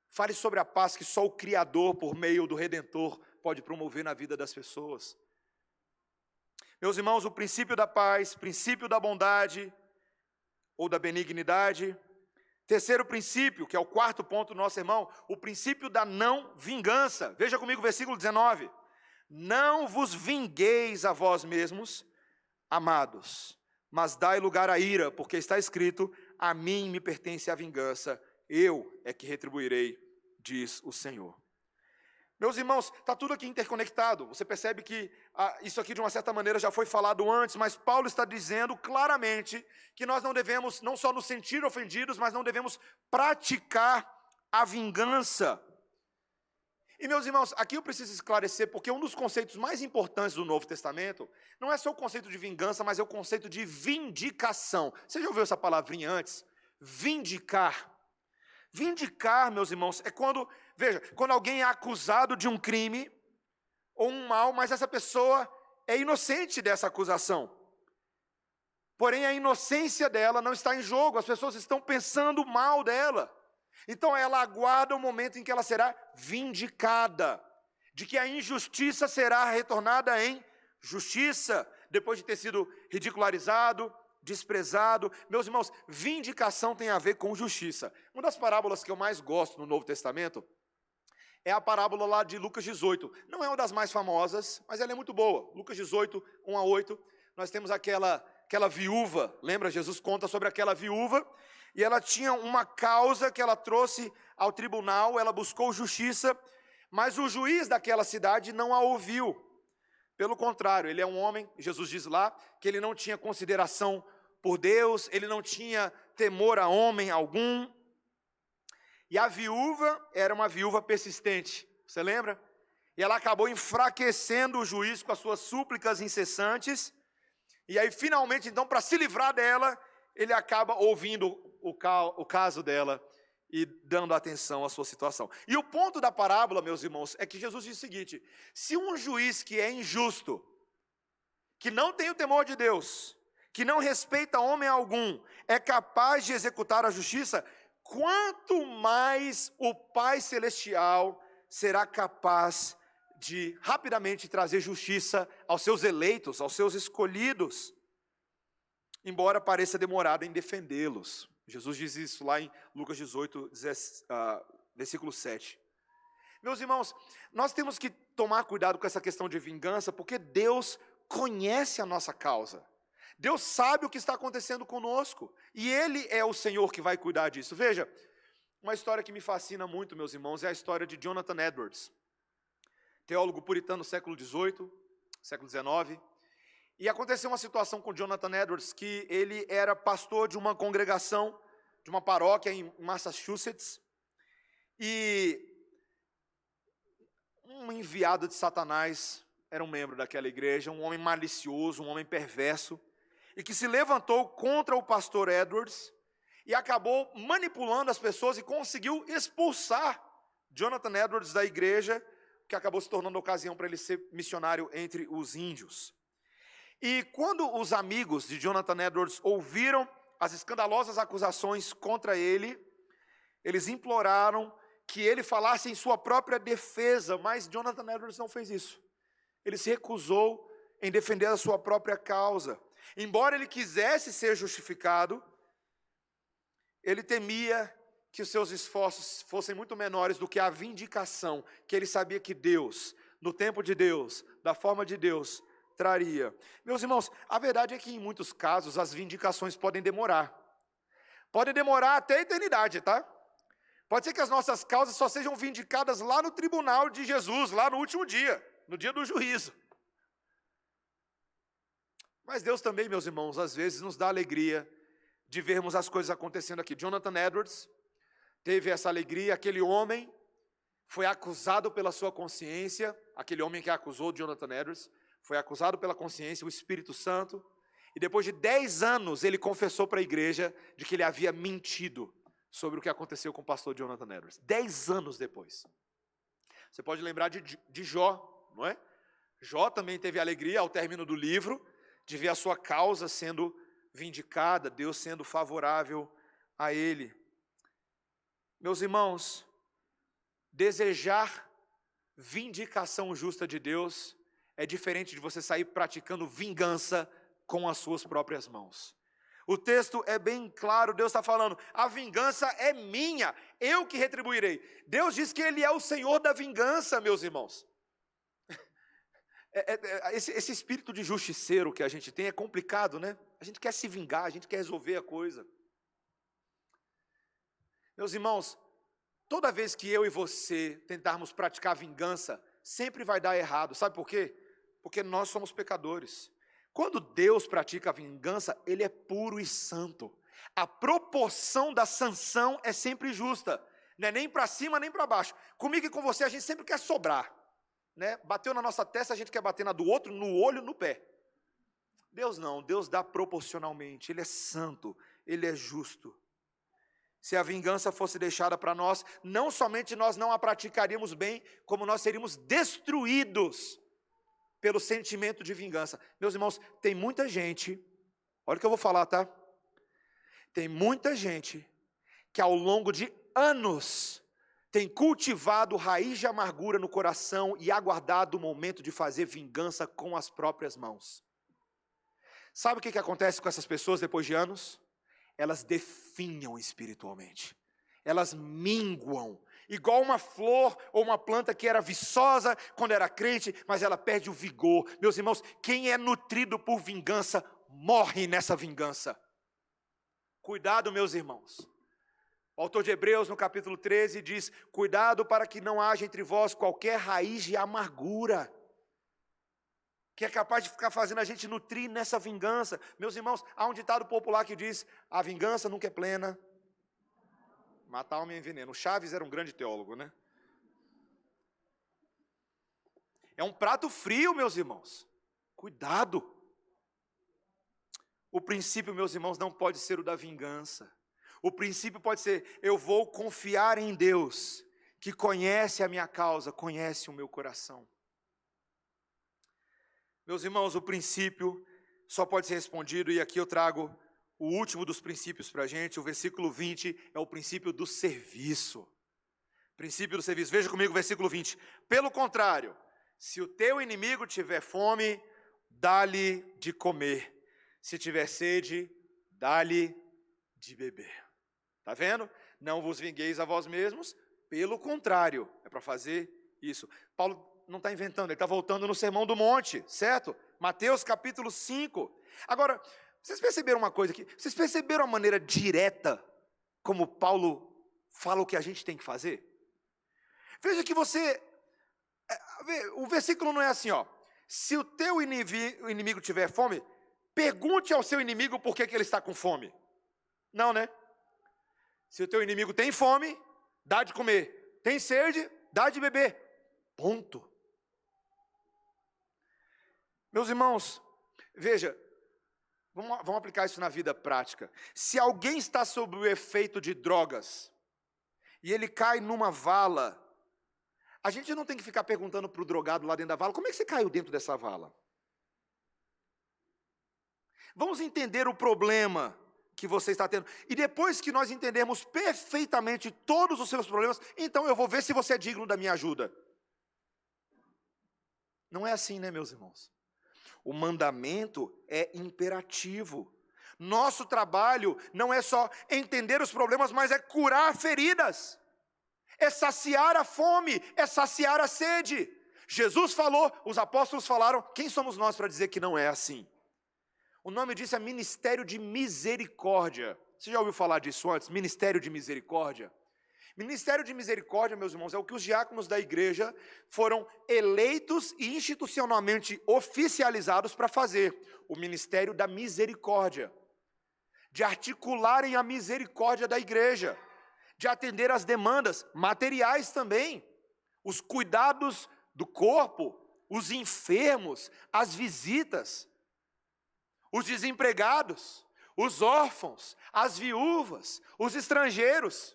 Fale sobre a paz que só o Criador, por meio do Redentor, pode promover na vida das pessoas. Meus irmãos, o princípio da paz, princípio da bondade ou da benignidade. Terceiro princípio, que é o quarto ponto do nosso sermão, o princípio da não vingança. Veja comigo o versículo 19. Não vos vingueis a vós mesmos, amados, mas dai lugar à ira, porque está escrito, a mim me pertence a vingança, eu é que retribuirei, diz o Senhor. Meus irmãos, está tudo aqui interconectado. Você percebe que isso aqui de uma certa maneira já foi falado antes, mas Paulo está dizendo claramente que nós não devemos não só nos sentir ofendidos, mas não devemos praticar a vingança. E meus irmãos, aqui eu preciso esclarecer, porque um dos conceitos mais importantes do Novo Testamento não é só o conceito de vingança, mas é o conceito de vindicação. Você já ouviu essa palavrinha antes? Vindicar. Vindicar, meus irmãos, é quando, veja, quando alguém é acusado de um crime ou um mal, mas essa pessoa é inocente dessa acusação. Porém, a inocência dela não está em jogo, as pessoas estão pensando mal dela. Então, ela aguarda o momento em que ela será vindicada, de que a injustiça será retornada em justiça, depois de ter sido ridicularizado, desprezado. Meus irmãos, vindicação tem a ver com justiça. Uma das parábolas que eu mais gosto no Novo Testamento é a parábola lá de Lucas 18. Não é uma das mais famosas, mas ela é muito boa. Lucas 18, 1 a 8, nós temos aquela viúva, lembra? Jesus conta sobre aquela viúva, e ela tinha uma causa que ela trouxe ao tribunal, ela buscou justiça, mas o juiz daquela cidade não a ouviu. Pelo contrário, ele é um homem, Jesus diz lá, que ele não tinha consideração por Deus, ele não tinha temor a homem algum. E a viúva era uma viúva persistente, você lembra? E ela acabou enfraquecendo o juiz com as suas súplicas incessantes. E aí, finalmente, então, para se livrar dela, ele acaba ouvindo o caso dela e dando atenção à sua situação. E o ponto da parábola, meus irmãos, é que Jesus diz o seguinte: se um juiz que é injusto, que não tem o temor de Deus, que não respeita homem algum, é capaz de executar a justiça, quanto mais o Pai Celestial será capaz de rapidamente trazer justiça aos seus eleitos, aos seus escolhidos, embora pareça demorado em defendê-los. Jesus diz isso lá em Lucas 18, versículo 7. Meus irmãos, nós temos que tomar cuidado com essa questão de vingança, porque Deus conhece a nossa causa. Deus sabe o que está acontecendo conosco, e Ele é o Senhor que vai cuidar disso. Veja, uma história que me fascina muito, meus irmãos, é a história de Jonathan Edwards, teólogo puritano do século XVIII, século XIX. E aconteceu uma situação com Jonathan Edwards, que ele era pastor de uma congregação, de uma paróquia em Massachusetts, e um enviado de Satanás era um membro daquela igreja, um homem malicioso, um homem perverso, e que se levantou contra o pastor Edwards, e acabou manipulando as pessoas e conseguiu expulsar Jonathan Edwards da igreja, que acabou se tornando a ocasião para ele ser missionário entre os índios. E quando os amigos de Jonathan Edwards ouviram as escandalosas acusações contra ele, eles imploraram que ele falasse em sua própria defesa, mas Jonathan Edwards não fez isso. Ele se recusou em defender a sua própria causa. Embora ele quisesse ser justificado, ele temia que os seus esforços fossem muito menores do que a vindicação, que ele sabia que Deus, no tempo de Deus, da forma de Deus, traria. Meus irmãos, a verdade é que em muitos casos as vindicações podem demorar. Pode demorar até a eternidade, tá? Pode ser que as nossas causas só sejam vindicadas lá no tribunal de Jesus, lá no último dia, no dia do juízo. Mas Deus também, meus irmãos, às vezes nos dá alegria de vermos as coisas acontecendo aqui. Jonathan Edwards teve essa alegria, aquele homem foi acusado pela sua consciência, aquele homem que acusou Jonathan Edwards, foi acusado pela consciência, o Espírito Santo, e depois de 10 anos ele confessou para a igreja de que ele havia mentido sobre o que aconteceu com o pastor Jonathan Edwards. 10 anos depois. Você pode lembrar de Jó, não é? Jó também teve alegria ao término do livro, de ver a sua causa sendo vindicada, Deus sendo favorável a ele. Meus irmãos, desejar vindicação justa de Deus é diferente de você sair praticando vingança com as suas próprias mãos. O texto é bem claro, Deus está falando, a vingança é minha, eu que retribuirei. Deus diz que Ele é o Senhor da vingança, meus irmãos. Esse espírito de justiceiro que a gente tem é complicado, né? A gente quer se vingar, a gente quer resolver a coisa. Meus irmãos, toda vez que eu e você tentarmos praticar vingança, sempre vai dar errado. Sabe por quê? Porque nós somos pecadores. Quando Deus pratica a vingança, Ele é puro e santo. A proporção da sanção é sempre justa. Não é nem para cima, nem para baixo. Comigo e com você, a gente sempre quer sobrar. Né? Bateu na nossa testa, a gente quer bater na do outro, no olho, no pé. Deus não, Deus dá proporcionalmente. Ele é santo, Ele é justo. Se a vingança fosse deixada para nós, não somente nós não a praticaríamos bem, como nós seríamos destruídos pelo sentimento de vingança. Meus irmãos, tem muita gente, olha o que eu vou falar, tá? Tem muita gente que ao longo de anos tem cultivado raiz de amargura no coração e aguardado o momento de fazer vingança com as próprias mãos. Sabe o que acontece com essas pessoas depois de anos? Elas definham espiritualmente, elas minguam, igual uma flor ou uma planta que era viçosa quando era crente, mas ela perde o vigor. Meus irmãos, quem é nutrido por vingança, morre nessa vingança. Cuidado, meus irmãos. O autor de Hebreus, no capítulo 13, diz, cuidado para que não haja entre vós qualquer raiz de amargura, que é capaz de ficar fazendo a gente nutrir nessa vingança. Meus irmãos, há um ditado popular que diz, a vingança nunca é plena, matar homem é veneno. O Chaves era um grande teólogo, né? É um prato frio, meus irmãos. Cuidado. O princípio, meus irmãos, não pode ser o da vingança. O princípio pode ser, eu vou confiar em Deus, que conhece a minha causa, conhece o meu coração. Meus irmãos, o princípio só pode ser respondido, e aqui eu trago o último dos princípios para a gente, o versículo 20, é o princípio do serviço. Princípio do serviço, veja comigo o versículo 20. Pelo contrário, se o teu inimigo tiver fome, dá-lhe de comer. Se tiver sede, dá-lhe de beber. Está vendo? Não vos vingueis a vós mesmos, pelo contrário, é para fazer isso. Paulo não está inventando, ele está voltando no Sermão do Monte, certo? Mateus capítulo 5. Agora, vocês perceberam uma coisa aqui? Vocês perceberam a maneira direta como Paulo fala o que a gente tem que fazer? Veja que o versículo não é assim, ó. Se o teu inimigo tiver fome, pergunte ao seu inimigo por que ele está com fome. Não, né? Se o teu inimigo tem fome, dá de comer. Tem sede, dá de beber. Ponto. Meus irmãos, veja, vamos aplicar isso na vida prática. Se alguém está sob o efeito de drogas, e ele cai numa vala, a gente não tem que ficar perguntando para o drogado lá dentro da vala, como é que você caiu dentro dessa vala? Vamos entender o problema que você está tendo. E depois que nós entendermos perfeitamente todos os seus problemas, então eu vou ver se você é digno da minha ajuda. Não é assim, né, meus irmãos? O mandamento é imperativo. Nosso trabalho não é só entender os problemas, mas é curar feridas. É saciar a fome, é saciar a sede. Jesus falou, os apóstolos falaram, quem somos nós para dizer que não é assim? O nome disso é ministério de misericórdia. Você já ouviu falar disso antes? Ministério de misericórdia. Ministério de misericórdia, meus irmãos, é o que os diáconos da igreja foram eleitos e institucionalmente oficializados para fazer. O ministério da misericórdia. De articularem a misericórdia da igreja. De atender às demandas materiais também. Os cuidados do corpo, os enfermos, as visitas, os desempregados, os órfãos, as viúvas, os estrangeiros,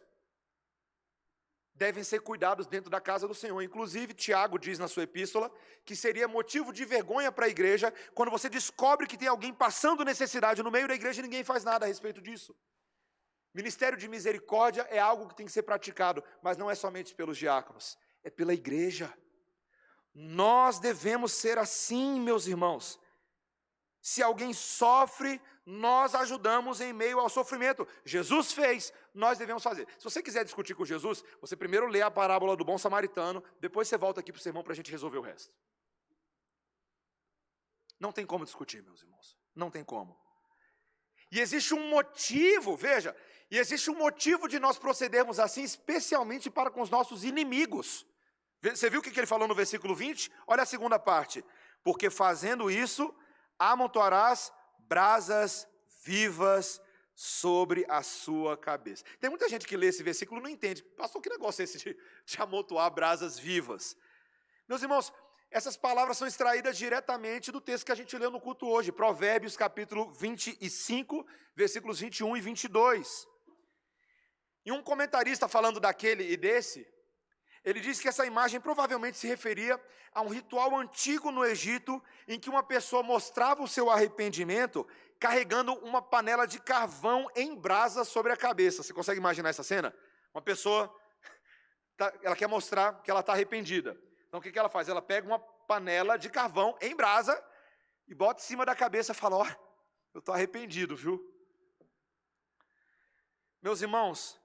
devem ser cuidados dentro da casa do Senhor. Inclusive, Tiago diz na sua epístola que seria motivo de vergonha para a igreja quando você descobre que tem alguém passando necessidade no meio da igreja e ninguém faz nada a respeito disso. Ministério de misericórdia é algo que tem que ser praticado, mas não é somente pelos diáconos, é pela igreja. Nós devemos ser assim, meus irmãos. Se alguém sofre, nós ajudamos em meio ao sofrimento. Jesus fez, nós devemos fazer. Se você quiser discutir com Jesus, você primeiro lê a parábola do bom samaritano, depois você volta aqui para o sermão para a gente resolver o resto. Não tem como discutir, meus irmãos. Não tem como. E existe um motivo, veja, e existe um motivo de nós procedermos assim, especialmente para com os nossos inimigos. Você viu o que ele falou no versículo 20? Olha a segunda parte. Porque fazendo isso, amontoarás brasas vivas sobre a sua cabeça. Tem muita gente que lê esse versículo e não entende. Pastor, que negócio é esse de amontoar brasas vivas? Meus irmãos, essas palavras são extraídas diretamente do texto que a gente leu no culto hoje. Provérbios capítulo 25, versículos 21 e 22. E um comentarista falando daquele e desse, ele diz que essa imagem provavelmente se referia a um ritual antigo no Egito, em que uma pessoa mostrava o seu arrependimento carregando uma panela de carvão em brasa sobre a cabeça. Você consegue imaginar essa cena? Uma pessoa, ela quer mostrar que ela está arrependida. Então o que ela faz? Ela pega uma panela de carvão em brasa e bota em cima da cabeça e fala, ó, eu estou arrependido, viu? Meus irmãos,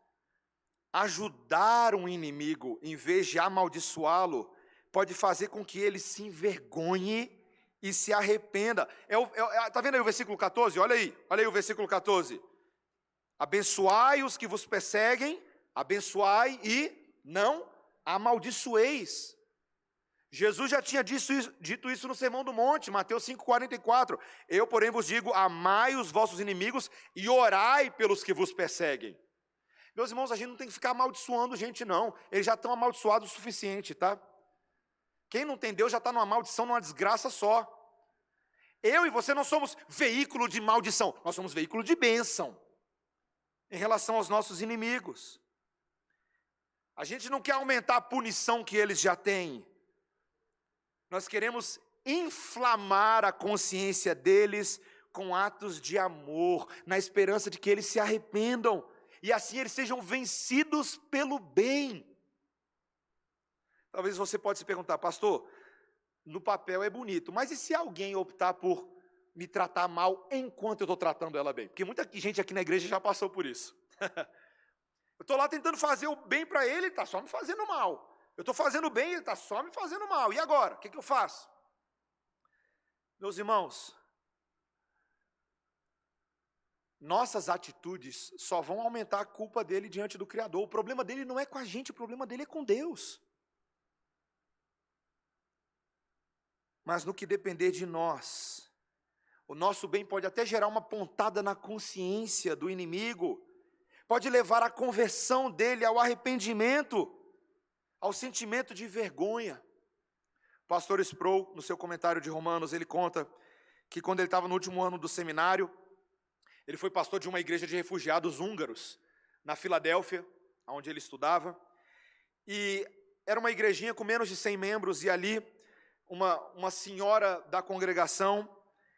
ajudar um inimigo, em vez de amaldiçoá-lo, pode fazer com que ele se envergonhe e se arrependa. Está vendo aí o versículo 14? Olha aí o versículo 14. Abençoai os que vos perseguem, abençoai e não amaldiçoeis. Jesus já tinha dito isso no Sermão do Monte, Mateus 5,44. Eu, porém, vos digo, amai os vossos inimigos e orai pelos que vos perseguem. Meus irmãos, a gente não tem que ficar amaldiçoando gente, não. Eles já estão amaldiçoados o suficiente, tá? Quem não tem Deus já está numa maldição, numa desgraça só. Eu e você não somos veículo de maldição, nós somos veículo de bênção em relação aos nossos inimigos. A gente não quer aumentar a punição que eles já têm. Nós queremos inflamar a consciência deles com atos de amor, na esperança de que eles se arrependam. E assim eles sejam vencidos pelo bem. Talvez você pode se perguntar, pastor, no papel é bonito, mas e se alguém optar por me tratar mal enquanto eu estou tratando ela bem? Porque muita gente aqui na igreja já passou por isso. Eu estou lá tentando fazer o bem para ele está só me fazendo mal. Eu estou fazendo bem, ele está só me fazendo mal. E agora? O que eu faço? Meus irmãos, nossas atitudes só vão aumentar a culpa dele diante do Criador. O problema dele não é com a gente, o problema dele é com Deus. Mas no que depender de nós, o nosso bem pode até gerar uma pontada na consciência do inimigo, pode levar à conversão dele, ao arrependimento, ao sentimento de vergonha. O pastor Sproul, no seu comentário de Romanos, ele conta que quando ele estava no último ano do seminário, ele foi pastor de uma igreja de refugiados húngaros, na Filadélfia, onde ele estudava. E era uma igrejinha com menos de 100 membros, e ali uma senhora da congregação,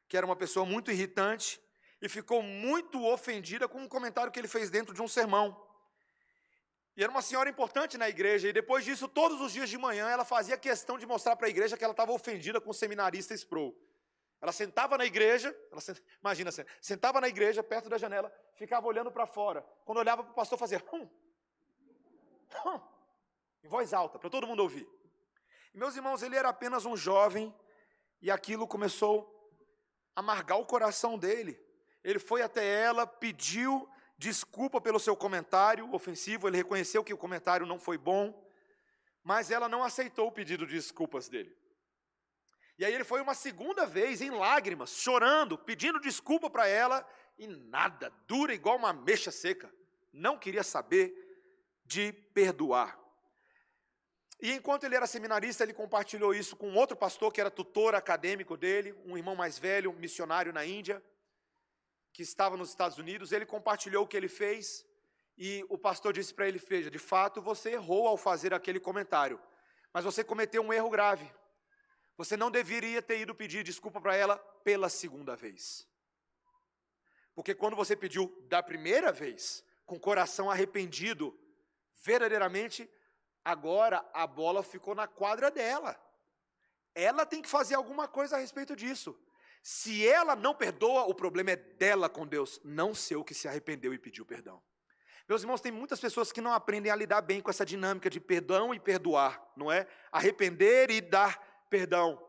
que era uma pessoa muito irritante, e ficou muito ofendida com um comentário que ele fez dentro de um sermão. E era uma senhora importante na igreja, e depois disso, todos os dias de manhã, ela fazia questão de mostrar para a igreja que ela estava ofendida com o seminarista Sproul. Ela sentava na igreja, imagina, sentava na igreja, perto da janela, ficava olhando para fora. Quando olhava para o pastor, fazia em voz alta, para todo mundo ouvir. E, meus irmãos, ele era apenas um jovem, e aquilo começou a amargar o coração dele. Ele foi até ela, pediu desculpa pelo seu comentário ofensivo, ele reconheceu que o comentário não foi bom, mas ela não aceitou o pedido de desculpas dele. E aí ele foi uma segunda vez em lágrimas, chorando, pedindo desculpa para ela, e nada, dura igual uma ameixa seca. Não queria saber de perdoar. E enquanto ele era seminarista, ele compartilhou isso com outro pastor que era tutor acadêmico dele, um irmão mais velho, missionário na Índia, que estava nos Estados Unidos. Ele compartilhou o que ele fez, e o pastor disse para ele: veja, de fato você errou ao fazer aquele comentário, mas você cometeu um erro grave. Você não deveria ter ido pedir desculpa para ela pela segunda vez. Porque quando você pediu da primeira vez, com o coração arrependido, verdadeiramente, agora a bola ficou na quadra dela. Ela tem que fazer alguma coisa a respeito disso. Se ela não perdoa, o problema é dela com Deus, não seu que se arrependeu e pediu perdão. Meus irmãos, tem muitas pessoas que não aprendem a lidar bem com essa dinâmica de perdão e perdoar, não é? Arrepender e dar perdão.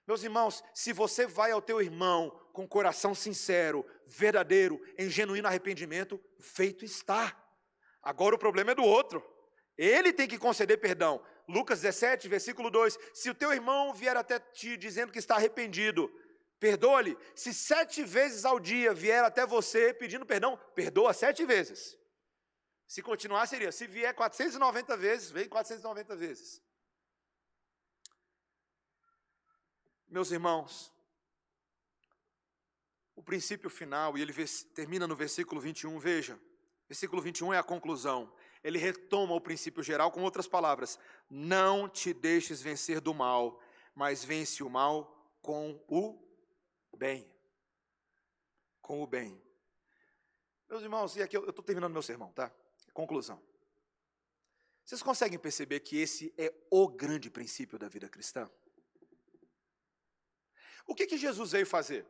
Meus irmãos, se você vai ao teu irmão com coração sincero, verdadeiro, em genuíno arrependimento, feito está. Agora o problema é do outro. Ele tem que conceder perdão. Lucas 17, versículo 2. Se o teu irmão vier até ti dizendo que está arrependido, perdoa-lhe. Se 7 vezes ao dia vier até você pedindo perdão, perdoa 7 vezes. Se continuar seria, se vier 490 vezes, vem 490 vezes. Meus irmãos, o princípio final, e ele termina no versículo 21, veja, versículo 21 é a conclusão, ele retoma o princípio geral com outras palavras: não te deixes vencer do mal, mas vence o mal com o bem. Com o bem. Meus irmãos, e aqui eu estou terminando meu sermão, tá? Conclusão. Vocês conseguem perceber que esse é o grande princípio da vida cristã? O que Jesus veio fazer?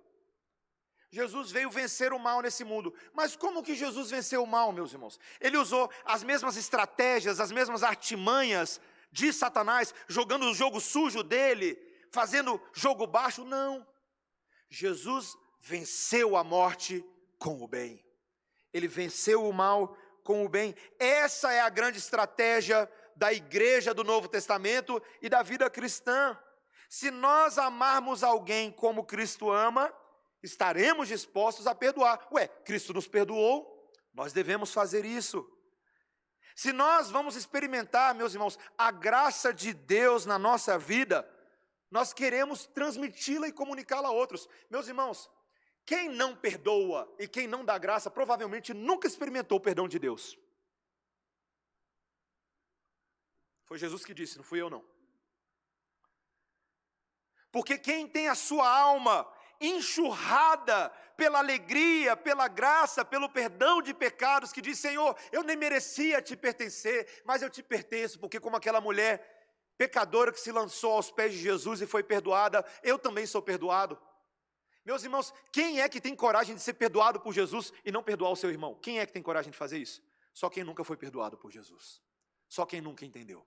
Jesus veio vencer o mal nesse mundo. Mas como que Jesus venceu o mal, meus irmãos? Ele usou as mesmas estratégias, as mesmas artimanhas de Satanás, jogando o jogo sujo dele, fazendo jogo baixo? Não. Jesus venceu a morte com o bem. Ele venceu o mal com o bem. Essa é a grande estratégia da igreja do Novo Testamento e da vida cristã. Se nós amarmos alguém como Cristo ama, estaremos dispostos a perdoar. Ué, Cristo nos perdoou, nós devemos fazer isso. Se nós vamos experimentar, meus irmãos, a graça de Deus na nossa vida, nós queremos transmiti-la e comunicá-la a outros. Meus irmãos, quem não perdoa e quem não dá graça, provavelmente nunca experimentou o perdão de Deus. Foi Jesus que disse, não fui eu não. Porque quem tem a sua alma enxurrada pela alegria, pela graça, pelo perdão de pecados, que diz: Senhor, eu nem merecia te pertencer, mas eu te pertenço, porque como aquela mulher pecadora que se lançou aos pés de Jesus e foi perdoada, eu também sou perdoado. Meus irmãos, quem é que tem coragem de ser perdoado por Jesus e não perdoar o seu irmão? Quem é que tem coragem de fazer isso? Só quem nunca foi perdoado por Jesus. Só quem nunca entendeu.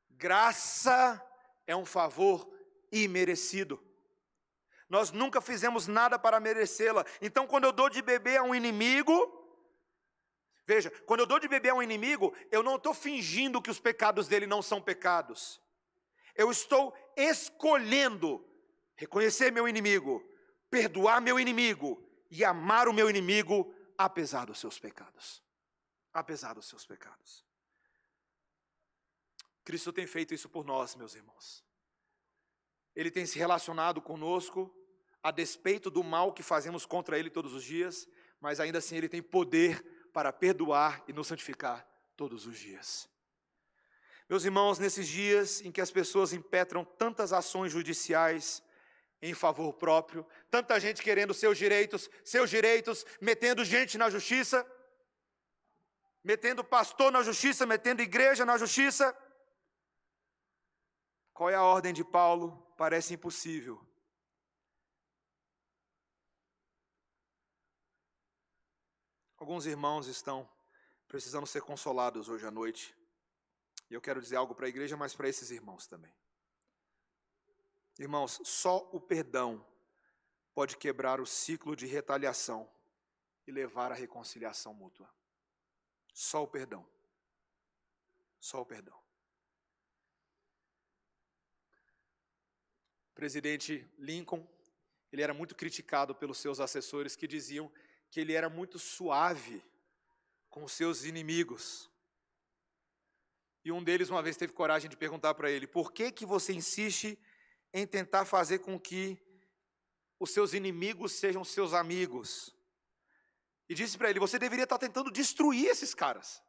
Graça é um favor imerecido. Nós nunca fizemos nada para merecê-la. Então, quando eu dou de beber a um inimigo, veja, quando eu dou de beber a um inimigo, eu não estou fingindo que os pecados dele não são pecados. Eu estou escolhendo reconhecer meu inimigo, perdoar meu inimigo e amar o meu inimigo, apesar dos seus pecados. Apesar dos seus pecados. Cristo tem feito isso por nós, meus irmãos. Ele tem se relacionado conosco, a despeito do mal que fazemos contra Ele todos os dias, mas ainda assim Ele tem poder para perdoar e nos santificar todos os dias. Meus irmãos, nesses dias em que as pessoas impetram tantas ações judiciais em favor próprio, tanta gente querendo seus direitos, metendo gente na justiça, metendo pastor na justiça, metendo igreja na justiça, qual é a ordem de Paulo? Parece impossível. Alguns irmãos estão precisando ser consolados hoje à noite. E eu quero dizer algo para a igreja, mas para esses irmãos também. Irmãos, só o perdão pode quebrar o ciclo de retaliação e levar à reconciliação mútua. Só o perdão. Só o perdão. O presidente Lincoln, ele era muito criticado pelos seus assessores que diziam que ele era muito suave com os seus inimigos. E um deles uma vez teve coragem de perguntar para ele: por que você insiste em tentar fazer com que os seus inimigos sejam seus amigos? E disse para ele: você deveria estar tentando destruir esses caras.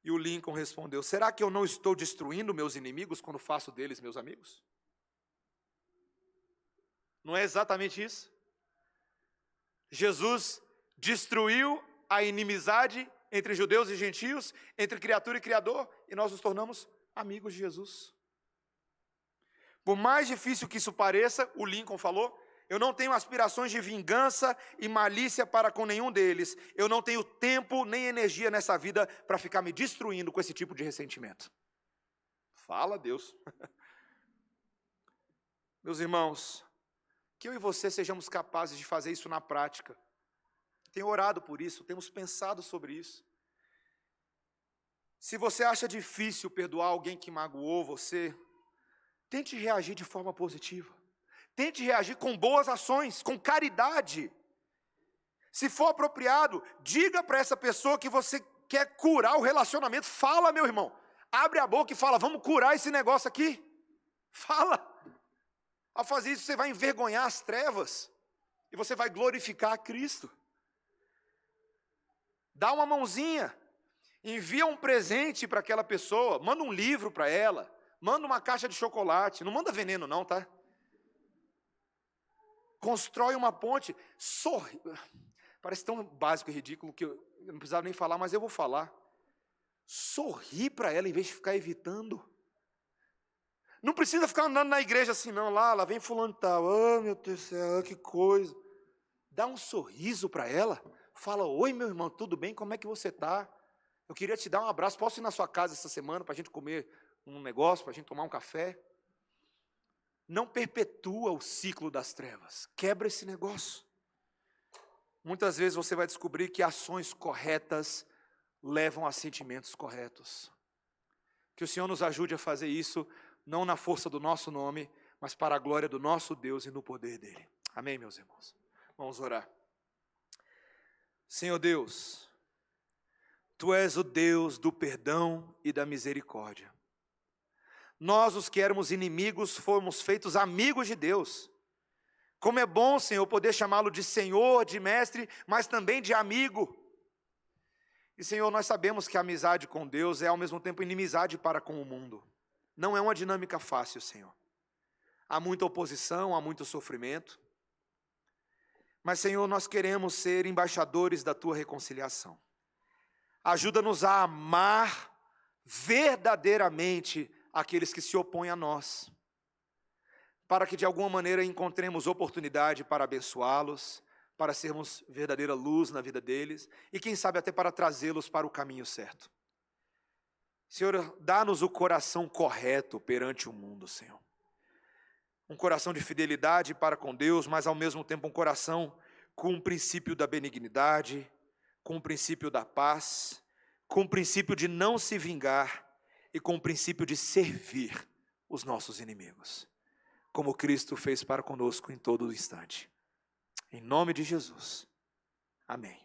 E o Lincoln respondeu: será que eu não estou destruindo meus inimigos quando faço deles meus amigos? Não é exatamente isso? Jesus destruiu a inimizade entre judeus e gentios, entre criatura e criador, e nós nos tornamos amigos de Jesus. Por mais difícil que isso pareça, o Lincoln falou, eu não tenho aspirações de vingança e malícia para com nenhum deles. Eu não tenho tempo nem energia nessa vida para ficar me destruindo com esse tipo de ressentimento. Fala, Deus. Meus irmãos, que eu e você sejamos capazes de fazer isso na prática. Tenho orado por isso, temos pensado sobre isso. Se você acha difícil perdoar alguém que magoou você, tente reagir de forma positiva. Tente reagir com boas ações, com caridade. Se for apropriado, diga para essa pessoa que você quer curar o relacionamento. Fala, meu irmão. Abre a boca e fala, vamos curar esse negócio aqui. Fala. Ao fazer isso, você vai envergonhar as trevas. E você vai glorificar a Cristo. Dá uma mãozinha. Envia um presente para aquela pessoa. Manda um livro para ela. Manda uma caixa de chocolate. Não manda veneno não, tá? Constrói uma ponte. Sorri. Parece tão básico e ridículo que eu não precisava nem falar, mas eu vou falar. Sorri para ela em vez de ficar evitando. Não precisa ficar andando na igreja assim, não. Lá vem fulano e tal. Oh, meu Deus do céu, que coisa. Dá um sorriso para ela. Fala, oi, meu irmão, tudo bem? Como é que você está? Eu queria te dar um abraço. Posso ir na sua casa essa semana para a gente comer um negócio, para a gente tomar um café? Não perpetua o ciclo das trevas. Quebra esse negócio. Muitas vezes você vai descobrir que ações corretas levam a sentimentos corretos. Que o Senhor nos ajude a fazer isso, não na força do nosso nome, mas para a glória do nosso Deus e no poder dEle. Amém, meus irmãos? Vamos orar. Senhor Deus, Tu és o Deus do perdão e da misericórdia. Nós, os que éramos inimigos, fomos feitos amigos de Deus. Como é bom, Senhor, poder chamá-lo de Senhor, de Mestre, mas também de amigo. E, Senhor, nós sabemos que a amizade com Deus é ao mesmo tempo inimizade para com o mundo. Não é uma dinâmica fácil, Senhor. Há muita oposição, há muito sofrimento. Mas, Senhor, nós queremos ser embaixadores da Tua reconciliação. Ajuda-nos a amar verdadeiramente aqueles que se opõem a nós, para que de alguma maneira encontremos oportunidade para abençoá-los, para sermos verdadeira luz na vida deles, e quem sabe até para trazê-los para o caminho certo. Senhor, dá-nos o coração correto perante o mundo, Senhor. Um coração de fidelidade para com Deus, mas ao mesmo tempo um coração com o princípio da benignidade, com o princípio da paz, com o princípio de não se vingar e com o princípio de servir os nossos inimigos, como Cristo fez para conosco em todo instante. Em nome de Jesus. Amém.